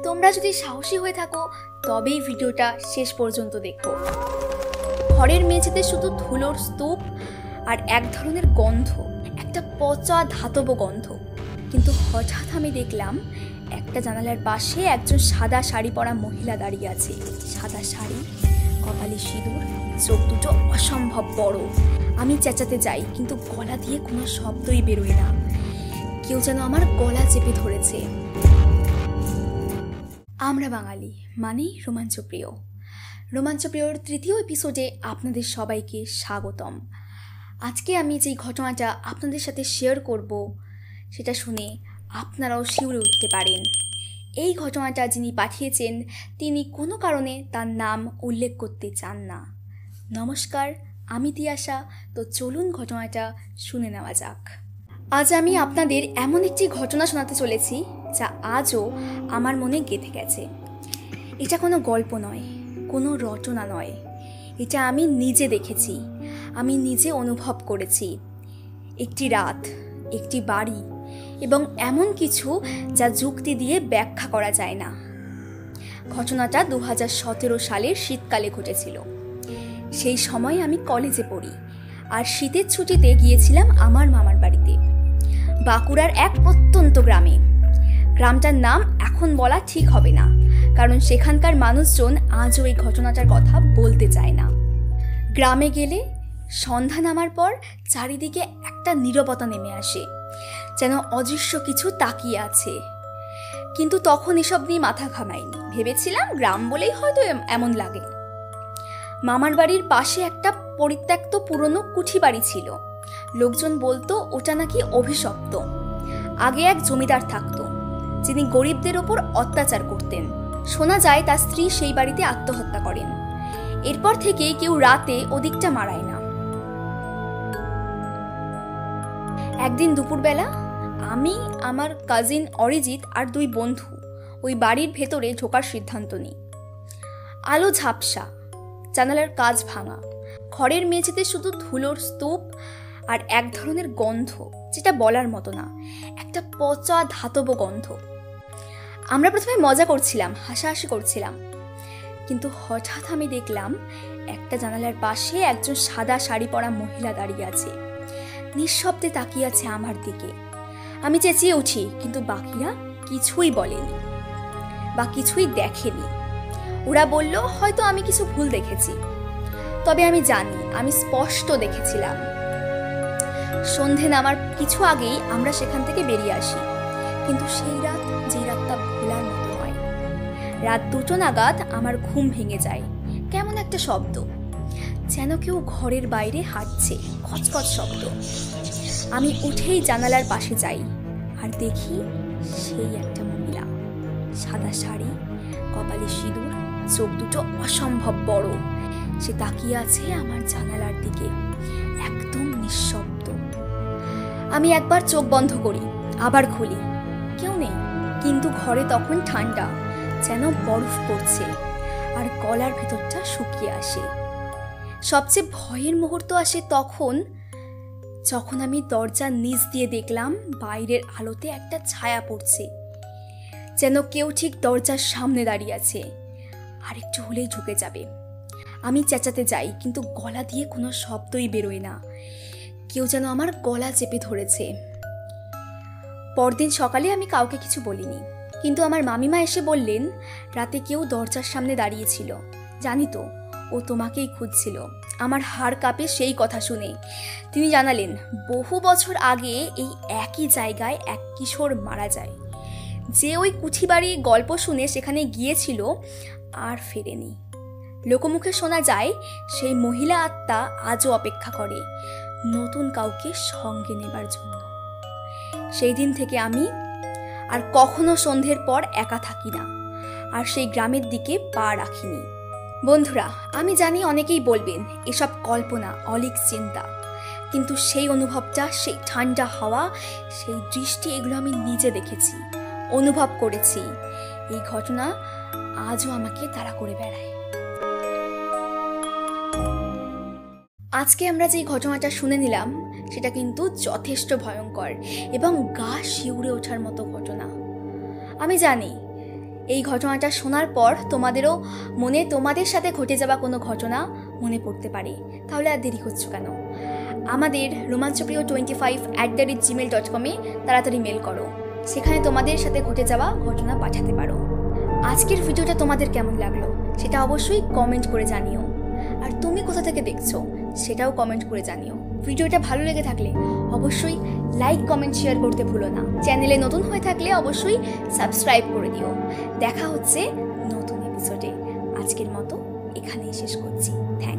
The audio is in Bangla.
তোমরা যদি সাহসী হয়ে থাকো তবেই ভিডিওটা শেষ পর্যন্ত দেখো। ঘরের মেঝেতে শুধু ধুলোর স্তূপ আর এক ধরনের গন্ধ, একটা পচা ধাতব গন্ধ। কিন্তু হঠাৎ আমি দেখলাম একটা জানালার পাশে একজন সাদা শাড়ি পরা মহিলা দাঁড়িয়ে আছে। সাদা শাড়ি, কপালে সিঁদুর, চোখ দুটো অসম্ভব বড়। আমি চেঁচাতে যাই কিন্তু গলা দিয়ে কোনো শব্দই বেরোয় না। কেউ যেন আমার গলা চেপে ধরেছে। আমরা বাঙালি মানেই রোমাঞ্চপ্রিয়। রোমাঞ্চপ্রিয়র তৃতীয় এপিসোডে আপনাদের সবাইকে স্বাগতম। আজকে আমি যেই ঘটনাটা আপনাদের সাথে শেয়ার করব সেটা শুনে আপনারাও শিউরে উঠতে পারেন। এই ঘটনাটা যিনি পাঠিয়েছেন তিনি কোনো কারণে তার নাম উল্লেখ করতে চান না। নমস্কার, আমি তিয়াশা। তো চলুন ঘটনাটা শুনে নেওয়া যাক। আজ আমি আপনাদের এমন একটি ঘটনা শোনাতে চলেছি যা আজও আমার মনে গেঁথে গেছে। এটা কোনো গল্প নয়, কোনো রচনা নয়, এটা আমি নিজে দেখেছি, আমি নিজে অনুভব করেছি। একটি রাত, একটি বাড়ি এবং এমন কিছু যা যুক্তি দিয়ে ব্যাখ্যা করা যায় না। ঘটনাটা 2017 সালের শীতকালে ঘটেছিল। সেই সময় আমি কলেজে পড়ি আর শীতের ছুটিতে গিয়েছিলাম আমার মামার বাড়িতে, বাঁকুড়ার এক প্রত্যন্ত গ্রামে। গ্রামটার নাম এখন বলা ঠিক হবে না, কারণ সেখানকার মানুষজন আজও এই ঘটনাটার কথা বলতে চায় না। গ্রামে গেলে সন্ধ্যা নামার পর চারিদিকে একটা নীরবতা নেমে আসে, যেন অদৃশ্য কিছু তাকিয়ে আছে। কিন্তু তখন এসব নিয়ে মাথা ঘামাইনি, ভেবেছিলাম গ্রাম বলেই হয়তো এমন লাগে। মামার বাড়ির পাশে একটা পরিত্যক্ত পুরনো কুঠি বাড়ি ছিল। লোকজন বলতো ওটা নাকি অভিশপ্ত। আগে এক জমিদার থাকতো যিনি গরিবদের ওপর অত্যাচার করতেন। শোনা যায় তার স্ত্রী সেই বাড়িতে আত্মহত্যা করেন। এরপর থেকে কেউ রাতে ওদিকটা মারায় না। একদিন দুপুরবেলা আমি, আমার কাজিন অরিজিৎ আর দুই বন্ধু ওই বাড়ির ভেতরে ঢোকার সিদ্ধান্ত নিই। আলো ঝাপসা, জানালার কাঁচ ভাঙা, ঘরের মেঝেতে শুধু ধুলোর স্তূপ আর এক ধরনের গন্ধ যেটা বলার মতো না, একটা পচা ধাতব গন্ধ। আমরা প্রথমে মজা করছিলাম, হাসাহাসি করছিলাম, কিন্তু হঠাৎ আমি দেখলাম একটা জানালার পাশে একজন সাদা শাড়ি পরা মহিলা দাঁড়িয়ে আছে, নিঃশব্দে তাকিয়ে আছে আমার দিকে। আমি চেঁচিয়ে উঠি, কিন্তু বাকিরা কিছুই বলেনি বা কিছুই দেখেনি। ওরা বলল হয়তো আমি কিছু ভুল দেখেছি, তবে আমি জানি আমি স্পষ্ট দেখেছিলাম। সন্ধে নামার কিছু আগেই আমরা সেখান থেকে বেরিয়ে আসি, কিন্তু সেই রাত, যেই রাতটা ভোলার মতো নয়। রাত 2টো নাগাদ আমার ঘুম ভেঙে যায়। কেমন একটা শব্দ, যেন কেউ ঘরের বাইরে হাঁটছে, খচখচ শব্দ। আমি উঠেই জানালার পাশে যাই আর দেখি সেই একটা মহিলা, সাদা শাড়ি, কপালে সিঁদুর, চোখ দুটো অসম্ভব বড়। সে তাকিয়ে আছে আমার জানালার দিকে, একদম নিঃশব্দ। আমি একবার চোখ বন্ধ করি, আবার খুলি, কেউ নেই। কিন্তু ঘরে তখন ঠান্ডা, যেন বরফ পড়ছে আর গলার ভেতরটা শুকিয়ে আসে। সবচেয়ে ভয়ের মুহূর্ত আসে যখন আমি দরজার নিচ দিয়ে দেখলাম বাইরের আলোতে একটা ছায়া পড়ছে, যেন কেউ ঠিক দরজার সামনে দাঁড়িয়ে আছে, আর একটু হলেই ঢুকে যাবে। আমি চেঁচাতে যাই কিন্তু গলা দিয়ে কোনো শব্দই বেরোয় না। কেউ যেন আমার গলা চেপে ধরেছে। পরদিন সকালে আমি কাউকে কিছু বলিনি, কিন্তু আমার মামিমা এসে বললেন রাতে কেউ দরজার সামনে দাঁড়িয়েছিল, জানি তো, ও তোমাকেই খুঁজছিল। আমার হাড় কাঁপে সেই কথা শুনে। তিনি জানালেন বহু বছর আগে এই একই জায়গায় এক কিশোর মারা যায়, যে ওই কুঠি বাড়ির গল্প শুনে সেখানে গিয়েছিল আর ফেরেনি। লোকমুখে শোনা যায় সেই মহিলা আত্মা আজও অপেক্ষা করে নতুন কাউকে সঙ্গে নেবার জন্য। সেই দিন থেকে আমি আর কখনো সন্ধ্যের পর একা থাকি না, আর সেই গ্রামের দিকে পা রাখিনি। বন্ধুরা, আমি জানি অনেকেই বলবেন এসব কল্পনা, অলীক চিন্তা, কিন্তু সেই অনুভবটা, সেই ঠান্ডা হাওয়া, সেই দৃষ্টি, এগুলো আমি নিজে দেখেছি, অনুভব করেছি। এই ঘটনা আজও আমাকে তাড়া করে বেড়ায়। আজকে আমরা যে ঘটনাটা শুনে নিলাম সেটা কিন্তু যথেষ্ট ভয়ঙ্কর এবং গা শিউরে ওঠার মতো ঘটনা। আমি জানি এই ঘটনাটা শোনার পর তোমাদেরও মনে তোমাদের সাথে ঘটে যাওয়া কোনো ঘটনা মনে পড়তে পারে, তাহলে আর দেরি করছো কেন? আমাদের romanchaprio25@gmail.com তাড়াতাড়ি মেল করো, সেখানে তোমাদের সাথে ঘটে যাওয়া ঘটনা পাঠাতে পারো। আজকের ভিডিওটা তোমাদের কেমন লাগলো সেটা অবশ্যই কমেন্ট করে জানিও, আর তুমি কোথা থেকে দেখছো সেটাও কমেন্ট করে জানিও। ভিডিওটা ভালো লেগে থাকলে অবশ্যই লাইক, কমেন্ট, শেয়ার করতে ভুলো না। চ্যানেলে নতুন হয়ে থাকলে অবশ্যই সাবস্ক্রাইব করে দিও। দেখা হচ্ছে নতুন এপিসোডে। আজকের মতো এখানেই শেষ করছি। থ্যাংক